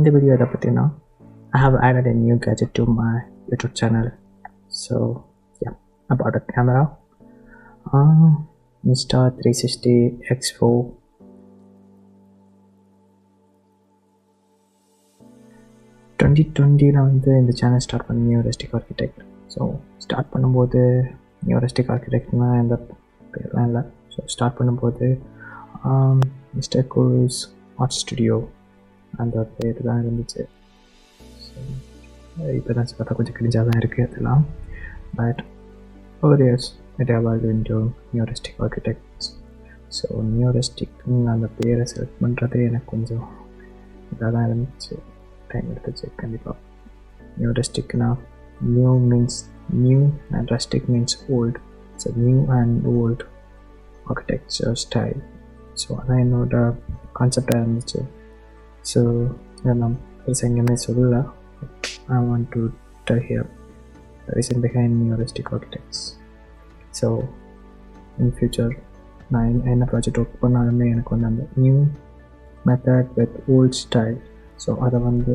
இந்த வீடியோ எதை பற்றினா I have added a new gadget to my YouTube channel. So yeah, I bought a camera, Insta360 X4. 2020 வந்து இந்த channel start பண்ணி நியூரஸ்டிக் architect. So start பண்ணும்போது நியூரஸ்டிக் ஆர்கிடெக்ட்னா எந்த பேர்லாம் இல்லை. ஸோ ஸ்டார்ட் பண்ணும்போது மிஸ்டர் கூல்ஸ் ஆர்ட் ஸ்டுடியோ அந்த பேர் தான் இருந்துச்சு. ஸோ இப்போ தான் பார்த்தா கொஞ்சம் கிழிஞ்சாக தான் இருக்குது அதெல்லாம். But over years it evolve into newrustic architects. So நியூரஸ்டிக்னு அந்த பேரை செலக்ட் பண்ணுறதே எனக்கு கொஞ்சம் இதாக தான் இருந்துச்சு, டைம் எடுத்துச்சு கண்டிப்பாக. நியூரஸ்டிக்னா new means new and rustic means old. So new and old architecture style. So அதான் என்னோட கான்செப்டாக இருந்துச்சு. ஸோ நான் பெருசாக எங்கேயுமே சொல்லலை. I want to tell here the reason behind Neoristic Architects. So in future நான் என்ன ப்ராஜெக்ட் ஒர்க் பண்ணாலுமே எனக்கு வந்து அந்த new method with volt style, so அதை வந்து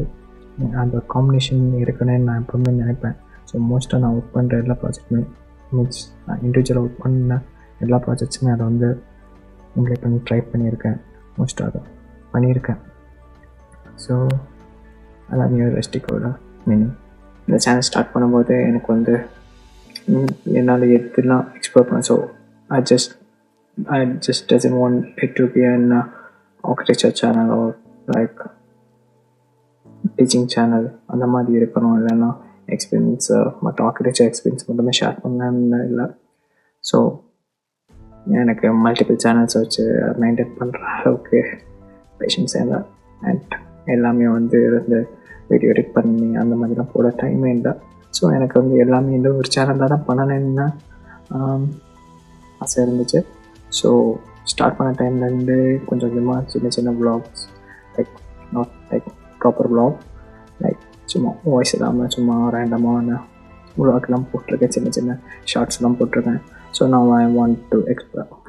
அந்த காம்பினேஷன் இருக்குன்னு நான் எப்பவுமே நினைப்பேன். ஸோ மோஸ்ட்டாக நான் ஒர்க் பண்ணுற எல்லா ப்ராஜெக்ட்டுமே மீன்ஸ் நான் இண்டிவிஜுவலாக ஒர்க் பண்ண எல்லா ப்ராஜெக்ட்ஸுமே அதை வந்து இம்ப்ளிமெண்ட் பண்ணி ட்ரை பண்ணியிருக்கேன். மோஸ்ட்டாக அதை பண்ணியிருக்கேன். ஸோ அதான் நியூரஸ்டிக்கோட மீனிங். இந்த சேனல் ஸ்டார்ட் பண்ணும்போது எனக்கு வந்து என்னால் எதுலாம் எக்ஸ்ப்ளோர் பண்ண. So I just doesn't want it to be an architecture channel or like teaching channel அந்த மாதிரி இருக்கணும். இல்லைன்னா எக்ஸ்பீரியன்ஸ் மற்ற ஆர்கிடெக்சர் எக்ஸ்பீரியன்ஸ் மட்டுமே ஷேர் பண்ணணும்னு இல்லை. ஸோ எனக்கு மல்டிபிள் சேனல்ஸ் வச்சு மெயின்டைன் பண்ணுற அளவுக்கு பேஷன்ஸ் இல்லை. அண்ட் எல்லாமே வந்து இருந்து வீடியோ எடிட் பண்ணி அந்த மாதிரிலாம் போட டைமே இல்லை. ஸோ எனக்கு வந்து எல்லாமே இந்த ஒரு சேனலில் தான் பண்ணணுன்னு ஆசை இருந்துச்சு. ஸோ ஸ்டார்ட் பண்ண டைம்லேருந்து கொஞ்சம் கொஞ்சமாக சின்ன சின்ன vlogs, like not like proper vlog, like சும்மா வாய்ஸ் இல்லாமல் சும்மா ரேண்டமான வ்ளாக்லாம் போட்டிருக்கேன். சின்ன சின்ன ஷார்ட்ஸ்லாம் போட்டிருக்கேன். ஸோ நான் I want to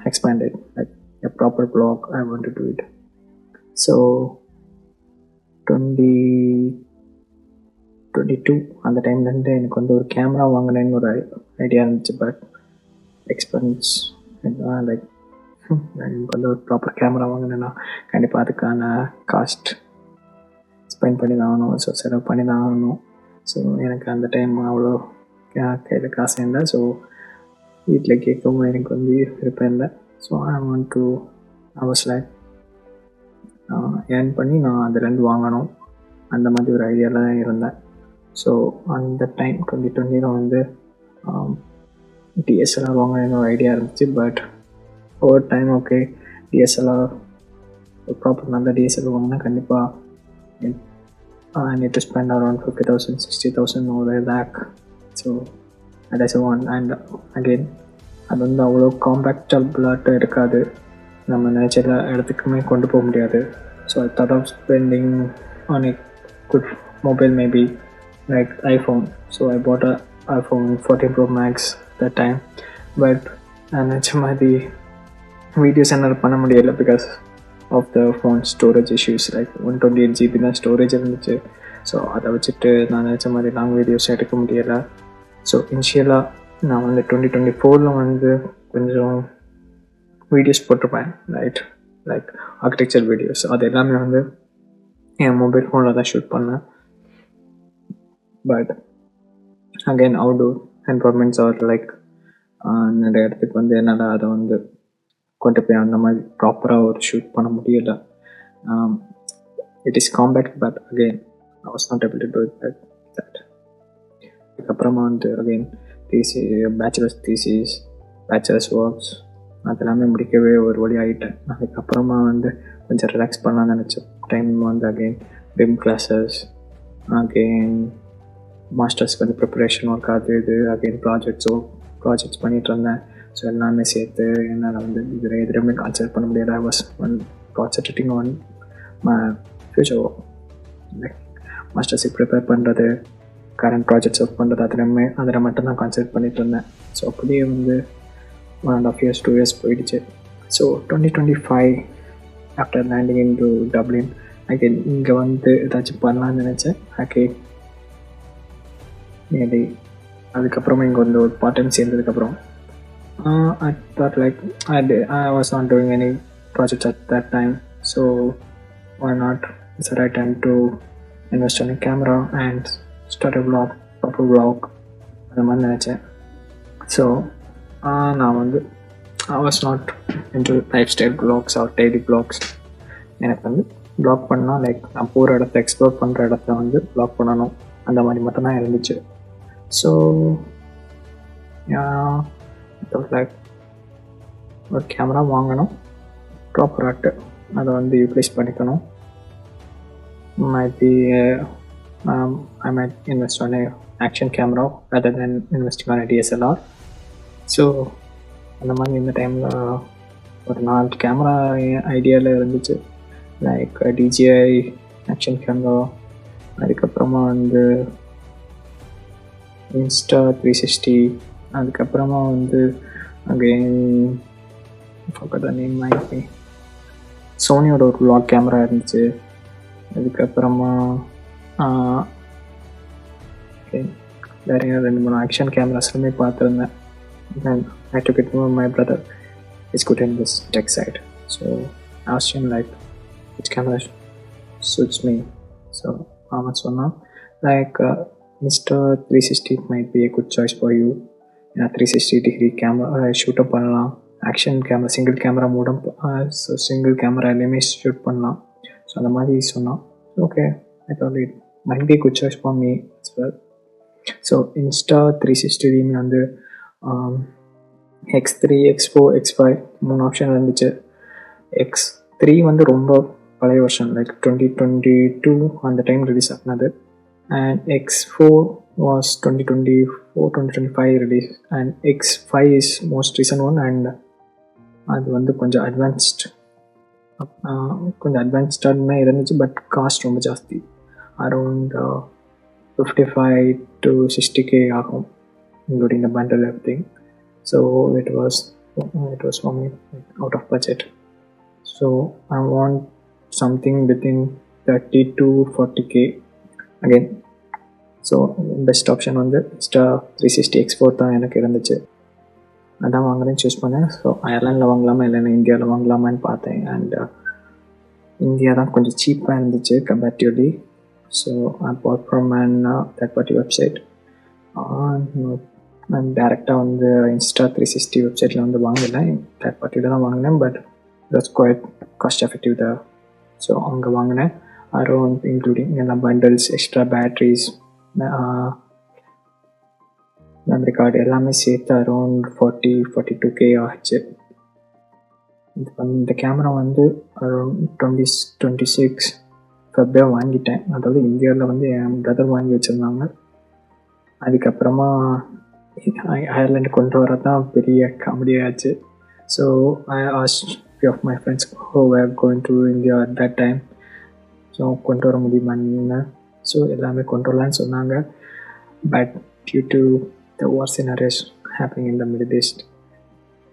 expand it like a proper vlog. I want to do it. So 2022 அந்த டைம்லேருந்து எனக்கு வந்து ஒரு கேமரா வாங்கினேன்னு ஒரு ஐடியா இருந்துச்சு. பட் எக்ஸ்பென்ஸ் லைக் எனக்கு வந்து ஒரு ப்ராப்பர் கேமரா வாங்கினேன்னா கண்டிப்பாக அதுக்கான காஸ்ட் ஸ்பெண்ட் பண்ணி தான் ஆகணும். ஸோ செலவு பண்ணி தான் ஆகணும். ஸோ எனக்கு அந்த டைம் அவ்வளோ கையில் காசு இல்லை. ஸோ வீட்டில் கேட்கவும் எனக்கு வந்து விருப்பம் இல்லை. So I was like earn பண்ணி நான் அதுலேருந்து வாங்கணும் அந்த மாதிரி ஒரு ஐடியாவில் தான் இருந்தேன். ஸோ அந்த டைம் 2020 வந்து DSLR வாங்கணும்னு ஒரு ஐடியா இருந்துச்சு. But over time okay DSLR proper நல்ல DSLR வாங்கினா கண்டிப்பாக I need to spend around 50,000 60,000 or a lakh. So that is one. And again அது வந்து அவ்வளோ காம்பேக்டபிளாக இருக்காது, நம்ம நினச்ச இடத்துக்குமே கொண்டு போக முடியாது. So I thought of spending on a good mobile, maybe like iPhone. So I bought a iPhone 14 Pro Max that time. But நான் நினச்ச மாதிரி வீடியோஸ் என்னால் பண்ண முடியலை because of the phone storage issues. Like 128 GB தான் storage இருந்துச்சு. So அதை வச்சுட்டு நான் நினச்ச மாதிரி லாங் வீடியோஸ் எடுக்க முடியலை. ஸோ இனிஷியலாக நான் வந்து 2024 வந்து கொஞ்சம் வீடியோஸ் போட்டிருப்பேன், ரைட், லைக் ஆர்கிடெக்சர் வீடியோஸ். அது எல்லாமே வந்து என் மொபைல் ஃபோனில் தான் ஷூட் பண்ணேன். But again outdoor environments are like நிறைய இடத்துக்கு வந்து என்னால் அதை வந்து கொண்டு போய் அந்த மாதிரி ப்ராப்பராக ஒரு ஷூட் பண்ண முடியலை. It is compact but again I was not able to do it like that. அதுக்கப்புறமா வந்து again bachelors thesis, bachelors works அதெல்லாமே முடிக்கவே ஒரு வழி ஆகிட்டேன். அதுக்கப்புறமா வந்து கொஞ்சம் ரிலாக்ஸ் பண்ணலாம்னு நினச்சேன். டைம் வந்து அகெயின் பிம் கிளாஸஸ், அகெயின் மாஸ்டர்ஸ்க்கு வந்து ப்ரிப்பரேஷன் ஒர்க், அது இது அகெயின் ப்ராஜெக்ட்ஸ் பண்ணிகிட்டு இருந்தேன். ஸோ எல்லாமே சேர்த்து என்னால் வந்து இதில் எதுவுமே கான்சன்ட்ரேட் பண்ண முடியாது. I was concentrating on my future work, like மாஸ்டர்ஸுக்கு ப்ரிப்பேர் பண்ணுறது, கரண்ட் ப்ராஜெக்ட்ஸ் ஒர்க் பண்ணுறது, அதில் மட்டும்தான் கான்சன்ட்ரேட் பண்ணிகிட்டு இருந்தேன். ஸோ அப்படியே வந்து 1.5 years 2 years போயிடுச்சு. So 2025 after landing in to Dublin again இங்கே வந்து ஏதாச்சும் பண்ணலான்னு நினச்சேன். அகைன் மேபி அதுக்கப்புறமா இங்கே வந்து ஒரு பார்ட் டைம் சேர்ந்ததுக்கப்புறம் I thought like I was not doing any projects at that time, so why not? It's the right time to invest in a camera and start a vlog, proper vlog. அந்த மாதிரி நினச்சேன். So நான் வந்து I was not into lifestyle vlogs or daily vlogs. எனக்கு வந்து vlog பண்ணால் like நான் போகிற இடத்த எக்ஸ்ப்ளோர் பண்ணுற இடத்த வந்து vlog பண்ணணும், அந்த மாதிரி மட்டும்தான் இருந்துச்சு. ஸோ லைக் ஒரு கேமரா வாங்கணும், ப்ராப்பராட்டு அதை வந்து யூட்டிலைஸ் பண்ணிக்கணும். might be I might invest on a action camera rather than investing on a DSLR. So அந்த மாதிரி இந்த டைமில் ஒரு 4 கேமரா ஐடியாவில் இருந்துச்சு. லைக் DJI ஆக்ஷன் கேமரா, அதுக்கப்புறமா வந்து Insta360, அதுக்கப்புறமா வந்து அகெயின் சோனியோட ஒரு vlog கேமரா இருந்துச்சு. அதுக்கப்புறமா வேற 2-3 ஆக்ஷன் கேமராஸ்லுமே பார்த்துருந்தேன். I took it from my brother. He's good in this tech side, so I asked him like which camera suits me. So அவன் சொன்னான் like Insta360 might be a good choice for you. 360 camera shoot up பண்ணலாம், action camera single camera மூடம், so single camera எல்லாமே shoot பண்ணலாம். So அந்த மாதிரி சொன்னான். Okay, I thought it might be good choice for me as well. So Insta360 வந்து X3, X4, X5 3 option இருந்துச்சு. X3 வந்து ரொம்ப பழைய வருஷன், லைக் 2022 அந்த டைம் ரிலீஸ் ஆனது. And X4 was 2024-2025 release, and X5 is most recent one, and அது வந்து கொஞ்சம் அட்வான்ஸ்டாக இருந்துச்சு. பட் காஸ்ட் ரொம்ப ஜாஸ்தி, அரௌண்ட் 55 to 60K ஆகும், including the bundle everything. So it was for me out of budget. So I want something within 30 to 40K again. So best option வந்து Insta360 X4 தான் எனக்கு இருந்துச்சு. அதான் வாங்குறேன்னு சூஸ் பண்ணேன். ஸோ அயர்லாண்டில் வாங்கலாமா இல்லைன்னா இந்தியாவில் வாங்கலாமான்னு பார்த்தேன். அண்ட் இந்தியா தான் கொஞ்சம் சீப்பாக இருந்துச்சு comparatively. So I bought from third party website. நான் டேரெக்டாக வந்து Insta360 வெப்சைட்டில் வந்து வாங்கலை, தேர்ட் பார்ட்டியில் தான் வாங்கினேன். But that's quite cost effective தான். ஸோ அங்கே வாங்கினேன். அரௌண்ட் இன்க்ளூடிங் எல்லாம் bundles, extra batteries, memory card எல்லாமே சேர்த்து அரௌண்ட் 40-42K ஆச்சு. இந்த கேமரா வந்து அரௌண்ட் 26 ஃபெப்ரவரி வாங்கிட்டேன். அதாவது இந்தியாவில் வந்து என் பிரதர் வாங்கி வச்சுருந்தாங்க. அதுக்கப்புறமா அயர்லாண்டு கொண்டு வரதான் பெரிய காமெடியாச்சு. So I asked few of my friends who were going to India at that time, so கொண்டு வர முடியுமான்னு. ஸோ எல்லாமே கொண்டு வரலான்னு சொன்னாங்க. But due to the war scenarios happening in the Middle East,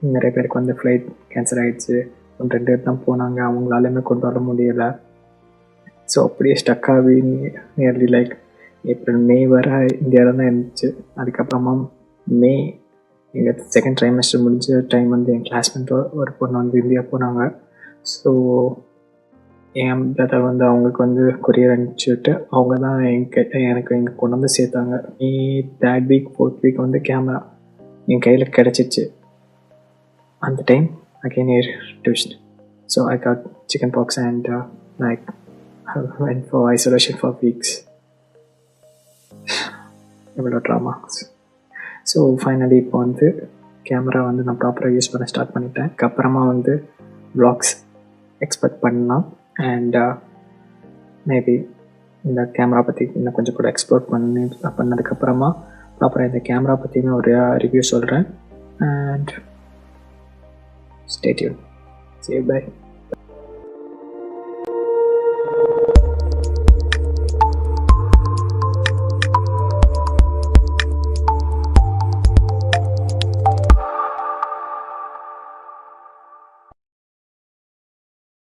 நிறைய பேருக்கு வந்து ஃப்ளைட் கேன்சல் ஆகிடுச்சு. 2 பேர் தான் போனாங்க, அவங்களாலுமே கொண்டு வர முடியலை. ஸோ அப்படியே ஸ்டக் ஆகி நியர்லி லைக் ஏப்ரல் மே வர இந்தியாவில் தான் இருந்துச்சு. அதுக்கப்புறமா மே எங்கள் செகண்ட் ட்ரைமஸ்டர் முடிஞ்ச டைம் வந்து என் கிளாஸ்மேட் ஒரு பொண்ணு வந்து இந்தியா போனாங்க. ஸோ என் பிரதர் வந்து அவங்களுக்கு வந்து கொரியர் அனுப்பிச்சுட்டு அவங்க தான் எனக்கு இங்கே கொண்டு வந்து சேர்த்தாங்க. தேர்ட் வீக் 4th வீக் வந்து கேமரா என் கையில் கிடச்சிச்சு. அந்த time again air twist. So I got chicken box and like went for isolation for weeks. எவ்வளோ ட்ராமா. ஸோ ஃபைனலி இப்போ வந்து கேமரா வந்து நான் ப்ராப்பராக யூஸ் பண்ண ஸ்டார்ட் பண்ணிட்டேன். அதுக்கப்புறமா வந்து vlogs எக்ஸ்பெக்ட் பண்ணலாம். அண்ட் மேபி இந்த கேமரா பற்றி இன்னும் கொஞ்சம் கூட எக்ஸ்ப்ளோர் பண்ணதுக்கப்புறமா ப்ராப்பராக இந்த கேமரா பற்றியுமே ஒரு ரிவ்யூ சொல்கிறேன். And stay tune. See you, bye.